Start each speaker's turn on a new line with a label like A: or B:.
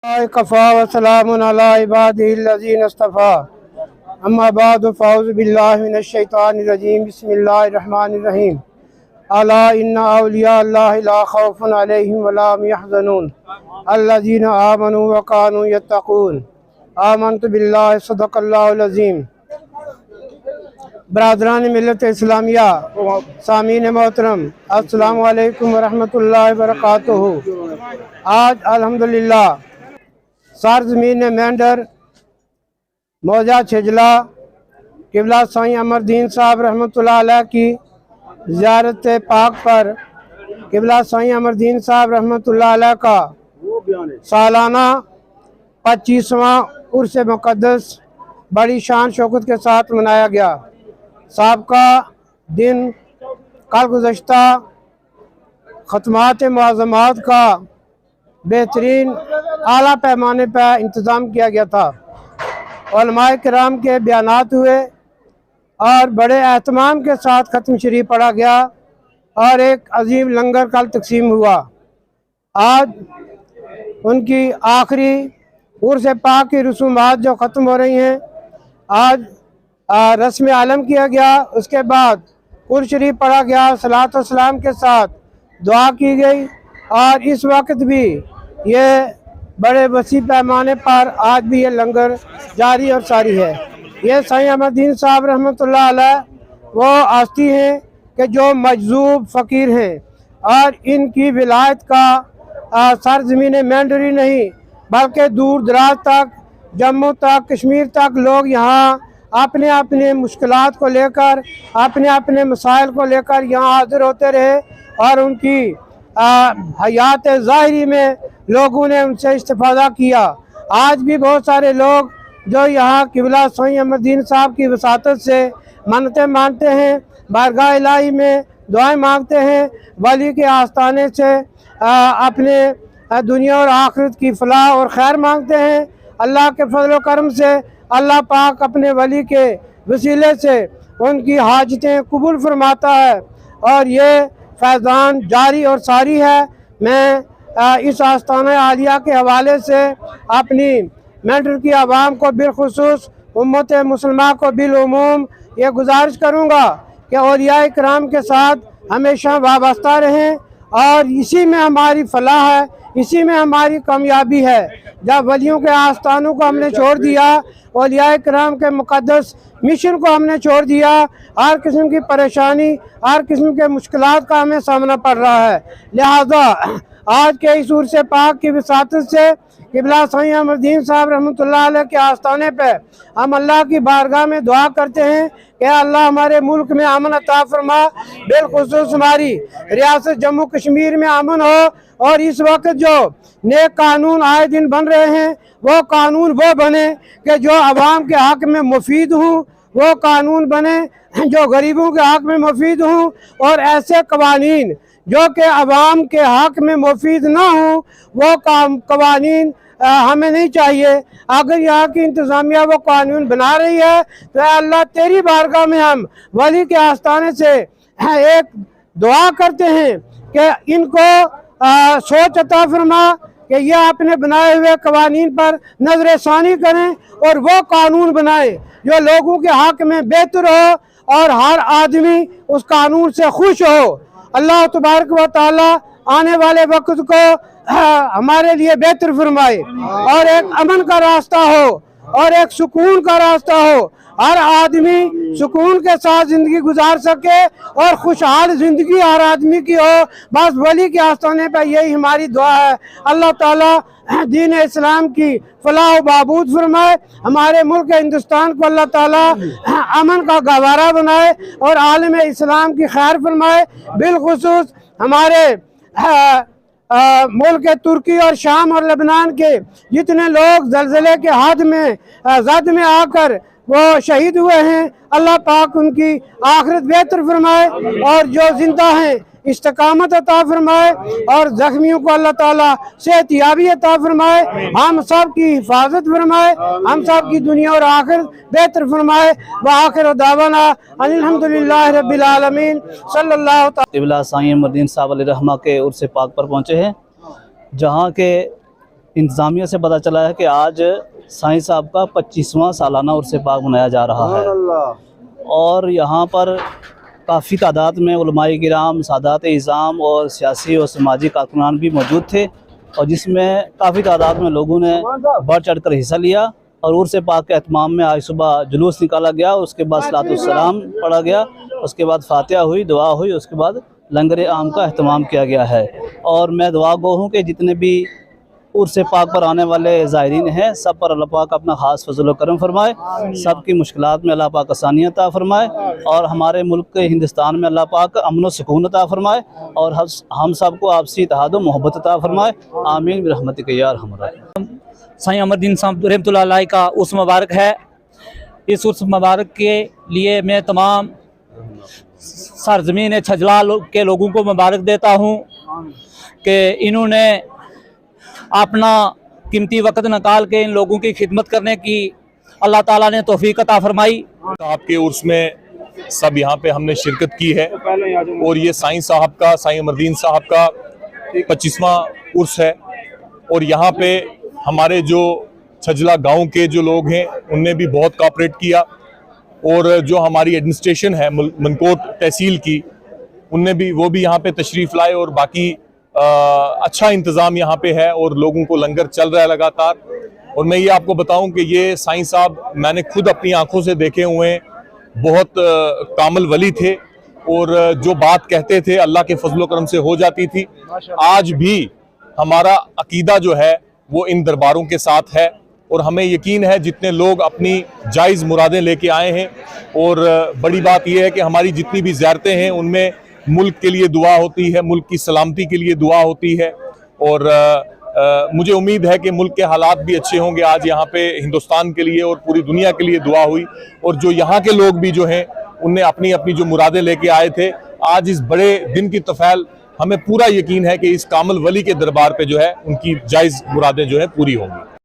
A: Kaffa वसलामुन अला इबादिहिल्लज़ीना इस्तफ़ा अम्मा बाद फ़अऊज़ु बिल्लाहि मिनश शैतानिर रजीम बिस्मिल्लाहिर रहमानिर रहीम अला इन्ना औलिया अल्लाहि ला खौफुन अलैहिम वला हुम यहज़नून अल्लज़ीना आमनू व कानू यत्तक़ून आमनतु बिल्लाहि सदक़ल्लाहुल अज़ीम। बरादरान मिल्लत इस्लामिया, सामीन मोहतरम, अस्सलामु अलैकुम व रहमतुल्लाहि व बरकातुहू। आज अल्हम्दुलिल्लाह सरज़मीन मेंढर मौजा छिजला किबला साईं अमरदीन साहब रहमतुल्लाह अलैह की ज़ियारत पाक पर किबला साईं अमरदीन साहब रहमतुल्लाह अलैह का सालाना 25वां उर्स मुक़द्दस बड़ी शान शौकत के साथ मनाया गया। साहब का दिन कल गुज़श्ता ख़त्मात मुअज़्ज़मात का बेहतरीन आला पैमाने पर इंतज़ाम किया गया था। उलमाए किराम के बयानात हुए और बड़े एहतमाम के साथ ख़त्म शरीफ पढ़ा गया और एक अजीम लंगर कल तकसीम हुआ। आज उनकी आखिरी उर्स पाक की रसूमात जो ख़त्म हो रही हैं, आज रस्म आलम किया गया, उसके बाद कुरान शरीफ पढ़ा गया, सलात व सलाम के साथ दुआ की गई और इस वक्त भी ये बड़े वसी पैमाने पर आज भी ये लंगर जारी और सारी है। ये साईं अमरदीन साहब रहमतुल्लाह अलैह वो हस्ती हैं कि जो मजजूब फ़कीर हैं और इनकी विलायत का सरज़मीन मेंढरी नहीं बल्कि दूर दराज तक, जम्मू तक, कश्मीर तक लोग यहाँ अपने अपने मुश्किलात को लेकर, अपने अपने मसाइल को लेकर यहाँ हाजिर होते रहे और उनकी हयात ज़ाहिरी में लोगों ने उनसे इस्तिफ़ादा किया। आज भी बहुत सारे लोग जो यहाँ किबला साईं अमरदीन साहब की वसातत से मन्नतें मानते हैं, बारगाह इलाही में दुआएं मांगते हैं, वली के आस्थाने से अपने दुनिया और आखिरत की फलाह और खैर मांगते हैं। अल्लाह के फजल व करम से अल्लाह पाक अपने वली के वसीले से उनकी हाजतें कबूल फरमाता है और ये फैज़ान जारी और सारी है। मैं इस आस्ताना आलिया के हवाले से अपनी मेंढर की आवाम को बिलखुसूस उम्मत मुसलमान को बिलउमूम ये गुजारिश करूँगा कि औलिया इकराम के साथ हमेशा वाबस्ता रहें और इसी में हमारी फलाह है, इसी में हमारी कामयाबी है। जब वलियों के आस्थानों को हमने छोड़ दिया, औलिया इकराम के मुक़द्दस मिशन को हमने छोड़ दिया, हर किस्म की परेशानी, हर किस्म के मुश्किलात का हमें सामना पड़ रहा है। लिहाजा आज के इस उर्स पाक की वसातत से किबला साईं अमरदीन साहब रहमतुल्लाह अलैह के आस्थाने पर हम अल्लाह की बारगाह में दुआ करते हैं कि अल्लाह हमारे मुल्क में अमन अता फरमा, बिलखुसूस हमारी रियासत जम्मू कश्मीर में अमन हो और इस वक्त जो नेक कानून आए दिन बन रहे हैं वो कानून वो बने कि जो अवाम के हक़ में मुफीद हों, वो कानून बने जो गरीबों के हक़ में मुफीद हों और ऐसे कवानीन जो कि अवाम के हक़ में मुफीद ना हों वो कवानीन हमें नहीं चाहिए। अगर यहाँ की इंतज़ामिया वो कानून बना रही है तो अल्लाह तेरी बारगाह में हम वली के आस्थाने से एक दुआ करते हैं कि इनको सोच अता फरमा कि यह अपने बनाए हुए कवानीन पर नजर सानी करें और वो कानून बनाए जो लोगों के हक़ में बेहतर हो और हर आदमी उस कानून से खुश हो। अल्लाह तबारक व तआला आने वाले वक्त को हमारे लिए बेहतर फरमाए और एक अमन का रास्ता हो और एक सुकून का रास्ता हो, हर आदमी सुकून के साथ ज़िंदगी गुजार सके और खुशहाल ज़िंदगी हर आदमी की हो। बस वली के आस्थाने पर यही हमारी दुआ है। अल्लाह ताला दीन इस्लाम की फलाह व बहबूद फरमाए, हमारे मुल्क हिंदुस्तान को अल्लाह ताला अमन का गहवारा बनाए और आलम इस्लाम की खैर फरमाए। बिलखुसूस हमारे मुल्क तुर्की और शाम और लेबनान के जितने लोग ज़लज़ले के हाथ में जद में आकर वो शहीद हुए हैं, अल्लाह पाक उनकी आखिरत बेहतर फरमाए और जो जिंदा हैं इस्तिकामत अता फरमाए और ज़ख्मियों को अल्लाह ताला सेहतियाबी अता फरमाए, हम सब की हिफाजत फरमाए, हम सब की दुनिया और आखिरत बेहतर फरमाए। व आखिर दावाना अल्हम्दुलिल्लाह रब्बिल आलमीन सल्लल्लाहु तआला।
B: किबला साईं अमरदीन साहब अलैहि रहमा के उर्स पाक पर पहुँचे हैं, जहाँ के इंतज़ामिया से पता चला है कि आज साईं साहब का 25वां सालाना उर्स पाक मनाया जा रहा है और यहाँ पर काफ़ी तादाद में उलमाए किराम, सादात इज़ाम और सियासी और समाजी कारकुनान भी मौजूद थे और जिसमें काफ़ी तादाद में लोगों ने बढ़ चढ़ कर हिस्सा लिया और उर्स पाक के एहतमाम में आज सुबह जुलूस निकाला गया। उसके बाद सलातुस्सलाम पढ़ा गया, उसके बाद फातिहा हुई, दुआ हुई, उसके बाद लंगर आम का एहतमाम किया गया है। और मैं दुआ गो हूँ कि जितने भी उर्स पाक पर आने वाले ज़ायरीन हैं सब पर अल्लाह पाक अपना ख़ास फजल व करम फरमाए, सब की मुश्किलात में अल्लाह पाक आसानियाँ अता फरमाए और हमारे मुल्क के हिंदुस्तान में अल्लाह पाक अमन व सुकून अता फरमाए और हम सब को आपसी इत्तेहाद व मोहब्बत अता फरमाए। आमीन बिरहमतिक या अरहमर राहिमीन।
C: साईं अमरुद्दीन साहब रहमतुल्लाह अलैह का उर्स मुबारक है। इस उर्स मुबारक के लिए मैं तमाम सरजमीन छजला के लोगों को मुबारक देता हूँ कि इन्होंने अपना कीमती वक्त निकाल के इन लोगों की खिदमत करने की अल्लाह ताला ने तौफीक अता फरमाई।
D: आपके उर्स में सब यहाँ पे हमने शिरकत की है और ये साईं साहब का, साईं अमरुद्दीन साहब का 25वां उर्स है और यहाँ पे हमारे जो छजला गांव के जो लोग हैं उनने भी बहुत कोऑपरेट किया और जो हमारी एडमिनिस्ट्रेशन है मनकोट तहसील की उनने भी यहाँ पे तशरीफ़ लाए और बाकी अच्छा इंतज़ाम यहाँ पे है और लोगों को लंगर चल रहा है लगातार। और मैं ये आपको बताऊं कि ये साईं साहब मैंने खुद अपनी आंखों से देखे हुए हैं, बहुत कामिल वली थे और जो बात कहते थे अल्लाह के फजल करम से हो जाती थी। आज भी हमारा अकीदा जो है वो इन दरबारों के साथ है और हमें यकीन है जितने लोग अपनी जायज़ मुरादें लेके आए हैं और बड़ी बात यह है कि हमारी जितनी भी ज़ियारतें हैं उनमें मुल्क के लिए दुआ होती है, मुल्क की सलामती के लिए दुआ होती है और मुझे उम्मीद है कि मुल्क के हालात भी अच्छे होंगे। आज यहाँ पे हिंदुस्तान के लिए और पूरी दुनिया के लिए दुआ हुई और जो यहाँ के लोग भी जो हैं उनने अपनी अपनी जो मुरादें लेके आए थे, आज इस बड़े दिन की तफैल हमें पूरा यकीन है कि इस कामिल वली के दरबार पे जो है उनकी जायज़ मुरादें जो है पूरी होंगी।